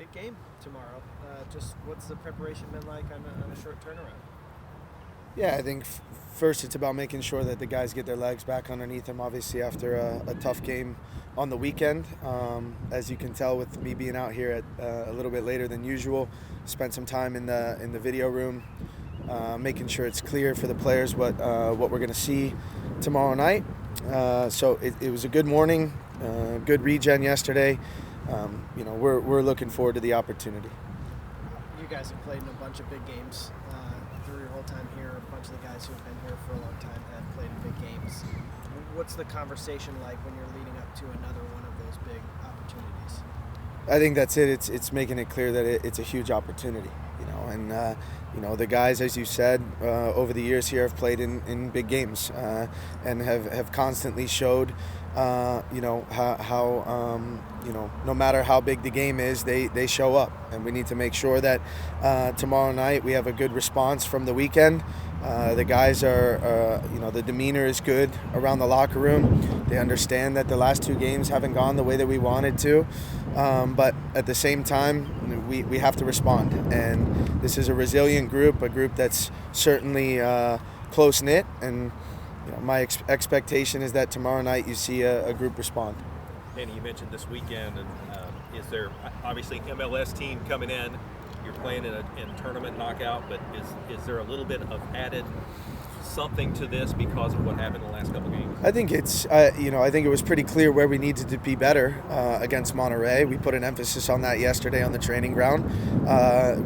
Big game tomorrow. Just what's the preparation been like on a short turnaround? Yeah, I think first it's about making sure that the guys get their legs back underneath them, obviously after a tough game on the weekend. As you can tell with me being out here at a little bit later than usual, spent some time in the video room, making sure it's clear for the players what we're going to see tomorrow night. So it was a good morning, good regen yesterday. We're looking forward to the opportunity. You guys have played in a bunch of big games through your whole time here. A bunch of the guys who have been here for a long time have played in big games. What's the conversation like when you're leading up to another one of those big opportunities? I think that's it. It's making it clear that it's a huge opportunity, and the guys, as you said, over the years here have played in big games and have constantly showed, how no matter how big the game is, they show up, and we need to make sure that tomorrow night we have a good response from the weekend. The guys are, the demeanor is good around the locker room. They understand that the last two games haven't gone the way that we wanted to, but at the same time, we have to respond. And this is a resilient group, a group that's certainly close-knit. And my expectation is that tomorrow night you see a group respond. Danny, you mentioned this weekend, and is there obviously MLS team coming in? You're playing in tournament knockout, but is there a little bit of added something to this because of what happened in the last couple games? I think it's I think it was pretty clear where we needed to be better against Monterey. We put an emphasis on that yesterday on the training ground.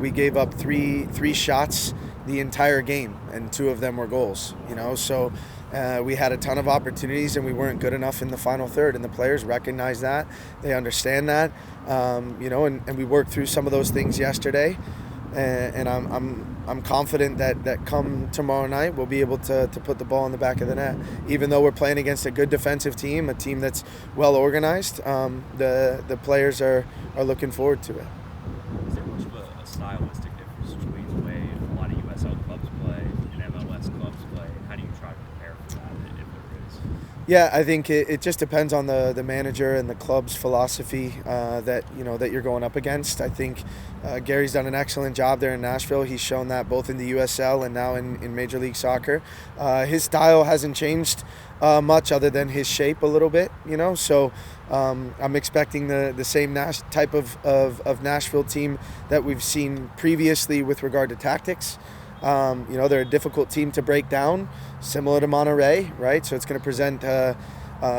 We gave up three shots the entire game, and two of them were goals. So we had a ton of opportunities, and we weren't good enough in the final third. And the players recognize that, they understand that, and we worked through some of those things yesterday. And I'm confident that come tomorrow night we'll be able to put the ball in the back of the net. Even though we're playing against a good defensive team, a team that's well organized, the players are looking forward to it. Is there much of a stylistic difference between the way a lot of USL clubs play and MLS clubs play? How do you try to prepare for that, if there is? Yeah, I think it just depends on the manager and the club's philosophy that you're going up against. I think Gary's done an excellent job there in Nashville. He's shown that both in the USL and now in Major League Soccer. His style hasn't changed much other than his shape a little bit, So I'm expecting the same type of Nashville team that we've seen previously with regard to tactics. They're a difficult team to break down, similar to Monterey, right? So it's going to present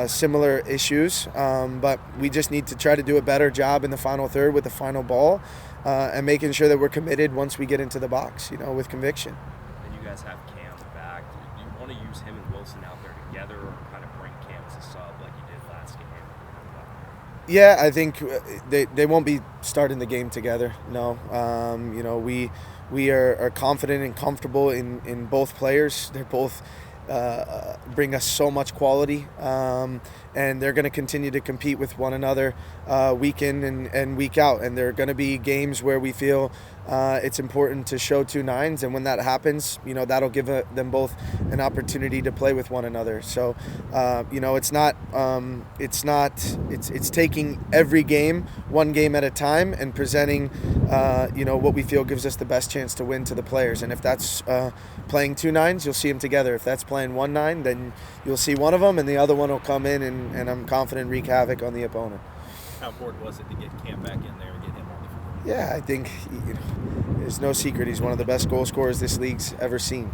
similar issues, but we just need to try to do a better job in the final third with the final ball and making sure that we're committed once we get into the box, with conviction. And you guys have Cam back. Do you want to use him and Wilson out there together, or kind of bring Cam as a sub like you did last game? Yeah, I think they won't be starting the game together. No, we are confident and comfortable in both players. They're both bring us so much quality, and they're going to continue to compete with one another week in and week out. And there are going to be games where we feel it's important to show two nines, and when that happens, that'll give them both an opportunity to play with one another. So, it's taking every game one game at a time and presenting, what we feel gives us the best chance to win to the players. And if that's playing two nines, you'll see them together. If that's playing 1-9, then you'll see one of them, and the other one will come in, and I'm confident wreak havoc on the opponent. How important was it to get Cam back in there and get him on the field? Yeah, I think there's no secret he's one of the best goal scorers this league's ever seen.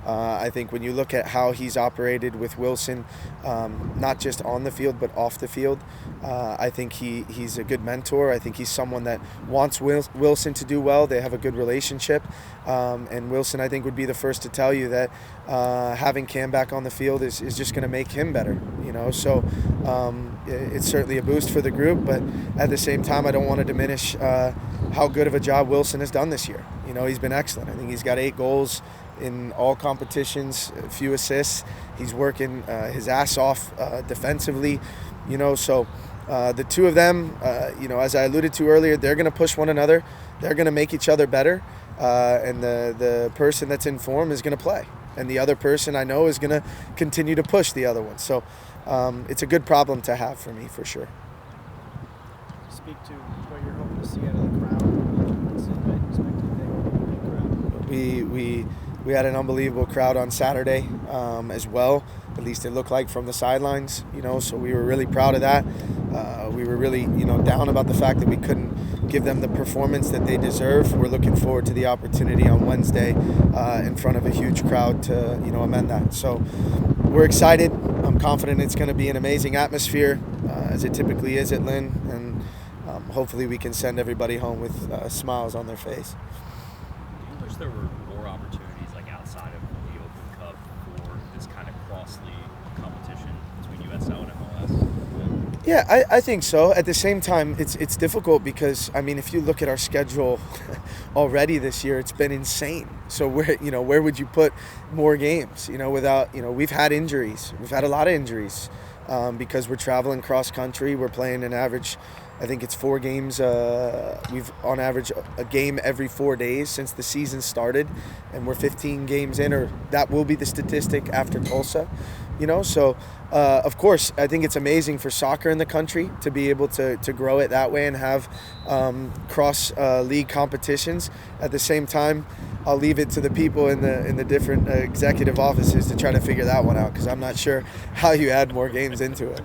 I think when you look at how he's operated with Wilson, not just on the field but off the field, I think he's a good mentor. I think he's someone that wants Wilson to do well. They have a good relationship, and Wilson, I think, would be the first to tell you that having Cam back on the field is just going to make him better. So it's certainly a boost for the group, but at the same time, I don't want to diminish how good of a job Wilson has done this year. He's been excellent. I think he's got 8 goals in all competitions, a few assists. He's working his ass off defensively, so the two of them, as I alluded to earlier, they're going to push one another. They're going to make each other better, and the person that's in form is going to play. And the other person, I know, is going to continue to push the other one. So it's a good problem to have for me, for sure. Speak to what you're hoping to see out of the crowd on Wednesday night? Expected a big crowd. We had an unbelievable crowd on Saturday as well. At least it looked like from the sidelines, so we were really proud of that. We were really, down about the fact that we couldn't give them the performance that they deserve. We're looking forward to the opportunity on Wednesday in front of a huge crowd to, amend that. So we're excited. I'm confident it's going to be an amazing atmosphere, as it typically is at Lynn, and hopefully we can send everybody home with smiles on their face. Do you wish there were more opportunities like outside of the Open Cup for this kind of cross-league competition between USL and MLS? Yeah, I think so. At the same time, it's difficult because, if you look at our schedule already this year, it's been insane. So where would you put more games? Without we've had injuries. We've had a lot of injuries because we're traveling cross country. We're playing an average, I think it's 4 games. We've on average a game every 4 days since the season started, and we're 15 games in, or that will be the statistic after Tulsa. So of course, I think it's amazing for soccer in the country to be able to grow it that way and have cross-league competitions. At the same time, I'll leave it to the people in the different executive offices to try to figure that one out, because I'm not sure how you add more games into it.